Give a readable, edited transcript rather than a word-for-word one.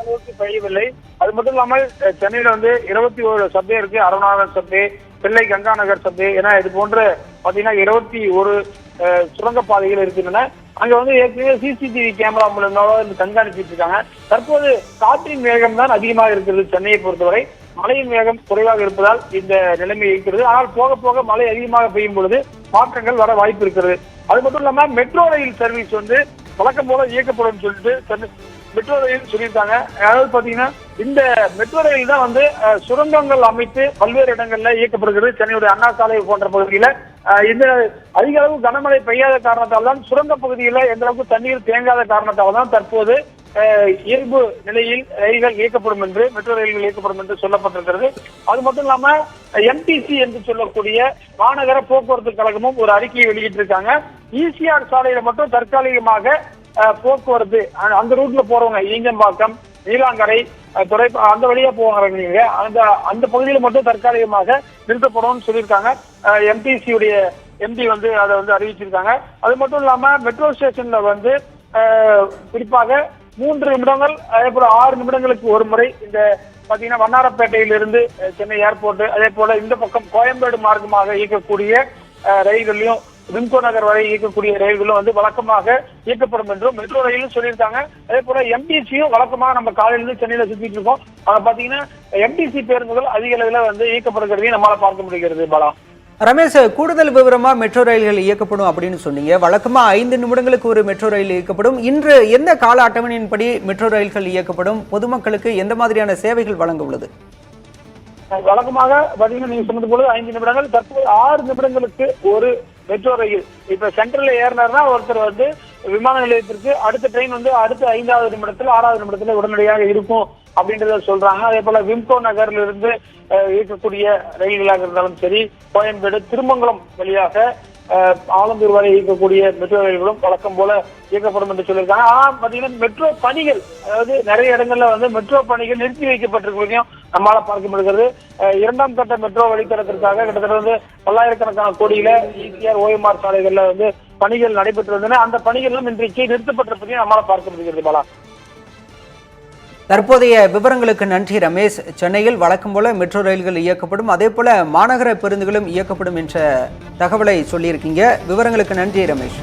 அளவுக்கு பெய்யவில்லை. அது மட்டும் இல்லாமல் சென்னையில வந்து 21 சப்வே இருக்கு. அருணாநகர் சப்வே, பிள்ளை கங்கா நகர் சப்வே என இது போன்ற பாத்தீங்கன்னா 21 சுரங்கப்பாதைகள் இருக்கின்றன. அங்க வந்து ஏற்கனவே சிசிடிவி கேமரா மூலமாக கண்காணிச்சிட்டு இருக்காங்க. தற்போது காற்றின் வேகம் தான் அதிகமாக இருக்கிறது. சென்னையை பொறுத்தவரை மழையின் வேகம் குறைவாக இருப்பதால் இந்த நிலைமை இருக்கிறது. ஆனால் போக போக மழை அதிகமாக பெய்யும் பொழுது மாற்றங்கள் வர வாய்ப்பு இருக்கிறது. அது மட்டும் இல்லாம மெட்ரோ ரயில் சர்வீஸ் வந்து வழக்கம் போல இயக்கப்படும் சொல்லிட்டு மெட்ரோ ரயில் சொல்லியிருக்காங்க. அதாவது பாத்தீங்கன்னா இந்த மெட்ரோ ரயில் தான் வந்து சுரங்கங்கள் அமைத்து பல்வேறு இடங்கள்ல இயக்கப்படுகிறது. சென்னையுடைய அண்ணா சாலை போன்ற பகுதியில இந்த அதிக அளவு கனமழை பெய்யாத காரணத்தால் தான் சுரங்க பகுதியில எந்த அளவுக்கு தண்ணீர் தேங்காத காரணத்தால் தான் தற்போது இயல்பு நிலையில் ரயில்கள் இயக்கப்படும் என்று மெட்ரோ ரயில்கள் இயக்கப்படும் என்று சொல்லப்பட்டிருக்கிறது. அது மட்டும் இல்லாம எம்டிசி என்று சொல்லக்கூடிய மாநகர போக்குவரத்து கழகமும் ஒரு அறிக்கையை வெளியிட்டிருக்காங்க. ஈசிஆர் சாலையில மட்டும் தற்காலிகமாக போக்குவரத்து அந்த ரூட்ல போறவங்க ஈஞ்சம்பாக்கம், நீலாங்கரை, அந்த வழியா போவாங்க அந்த பகுதியில் மட்டும் தற்காலிகமாக நிறுத்தப்படும் சொல்லியிருக்காங்க. எம்டிசியுடைய எம்டி வந்து அதை வந்து அறிவிச்சிருக்காங்க. அது மட்டும் இல்லாம மெட்ரோ ஸ்டேஷன்ல வந்து குறிப்பாக 3 நிமிடங்கள் அதே போல 6 நிமிடங்களுக்கு ஒரு முறை இந்த பாத்தீங்கன்னா வண்ணாரப்பேட்டையிலிருந்து சென்னை ஏர்போர்ட், அதே போல இந்த பக்கம் கோயம்பேடு மார்க்கமாக இயக்கக்கூடிய ரயில்களையும் விம்கோ நகர் வரை இயக்கக்கூடிய ரயில்களும் வந்து வழக்கமாக இயக்கப்படும் என்றும் மெட்ரோ ரயிலும் சொல்லியிருக்காங்க. அதே போல எம்டிசியும் வழக்கமாக நம்ம காலையிலிருந்து சென்னையில சுத்திட்டு இருக்கோம். பாத்தீங்கன்னா எம்டிசி பேருந்துகள் அதிக அளவில் வந்து இயக்கப்படுகிறதையும் நம்மளால பார்க்க முடிகிறது. பாலா, ரமேஷ், கூடுதல் விவரமா மெட்ரோ ரயில்கள் இயக்கப்படும் அப்படின்னு சொன்னீங்க. வழக்கமா 5 நிமிடங்களுக்கு ஒரு மெட்ரோ ரயில் இயக்கப்படும். இன்று எந்த கால அட்டவணையின்படி மெட்ரோ ரயில்கள் இயக்கப்படும்? பொதுமக்களுக்கு எந்த மாதிரியான சேவைகள் வழங்க உள்ளது? வழக்கமாக பாத்தீங்கன்னா நீங்க சொன்னது போல 5 நிமிடங்கள், தற்போது 6 நிமிடங்களுக்கு ஒரு மெட்ரோ ரயில். இப்ப சென்ட்ரல்ல ஏறினார்னா ஒருத்தர் வந்து விமான நிலையத்திற்கு அடுத்த ட்ரெயின் வந்து அடுத்த 5வது நிமிடத்துல 6வது நிமிடத்துல உடனடியாக இருக்கும் அப்படின்றத சொல்றாங்க. அதே போல விம்கோ நகர்ல இருந்து இயக்கக்கூடிய ரயில்களாக இருந்தாலும் சரி, கோயம்பேடு, திருமங்கலம் வழியாக ஆலந்தூர் வரை இயக்கக்கூடிய மெட்ரோ ரயில்களும் வழக்கம் போல இயக்கப்படும் என்று சொல்லியிருக்காங்க. ஆனா பாத்தீங்கன்னா மெட்ரோ பணிகள், அதாவது நிறைய இடங்கள்ல வந்து மெட்ரோ பணிகள் நிறுத்தி வைக்கப்பட்டிருக்கிறதையும் நம்மளால பார்க்க முடிகிறது. 2ஆம் கட்ட மெட்ரோ வழித்தடத்திற்காக கிட்டத்தட்ட வந்து பல்லாயிரக்கணக்கான கோடியில ஈசிஆர், ஓஎம்ஆர் சாலைகள்ல வந்து பணிகள் நடைபெற்று வந்தன. அந்த பணிகளும் இன்றைக்கு நிறுத்தப்பட்டிருப்பதையும் நம்மளால பார்க்க முடிகிறது. பாலா, தற்போதைய விவரங்களுக்கு நன்றி ரமேஷ். சென்னையில் வழக்கம் போல மெட்ரோ ரயில்கள் இயக்கப்படும், அதே போல மாநகர பேருந்துகளும் இயக்கப்படும் என்ற தகவலை சொல்லியிருக்கீங்க. விவரங்களுக்கு நன்றி ரமேஷ்.